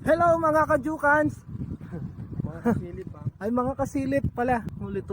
Hello mga kajukans. Mga kasilip ha. Ay mga kasilip pala. Ulit.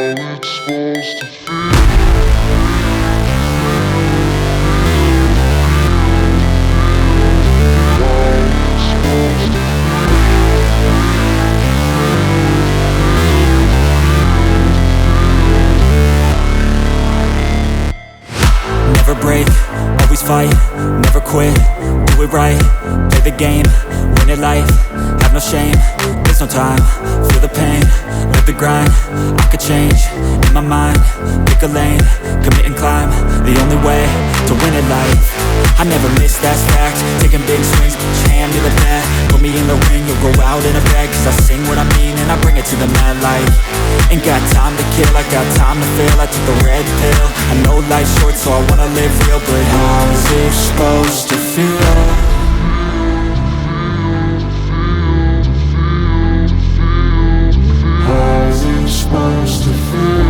Never break, always fight, never quit, do it right, play the game, win it life, have no shame, there's no time, feel the pain, live the grind, I could change, in my mind, pick a lane, commit and climb, the only way to win it life, I never miss, that's fact, taking big swings, put your hand to the bat, put me in the ring, you'll go out in a bag, cause I sing what I mean and I bring it to the mad light, ain't got time to kill, I got time to feel, I took the red pill, I know life's short so I wanna live real, but how's it supposed to feel? How's it supposed to feel?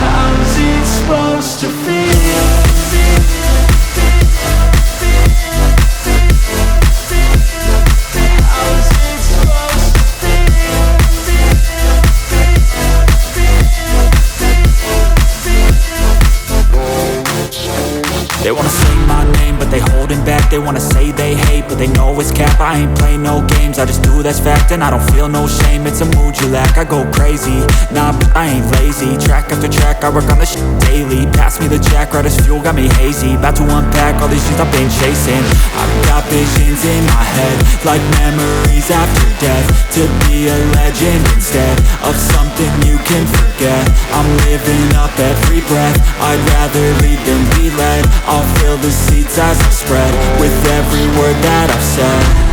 How's it supposed to feel? They wanna say my name, but they holding back. They wanna say they hate, but they know it's cap. I ain't play no games, I just do that's fact. And I don't feel no shame, it's a mood you lack. I go crazy, nah, but I ain't lazy. Track after track, I work on this shit daily. Pass me the jack, right as fuel, got me hazy. About to unpack all these things I've been chasing. I've got visions in my head, like memories after death. To be a legend instead of something you can forget. I'm living up every breath, I'd rather lead than be led. I'll fill the seats as I spread with every word that I've said.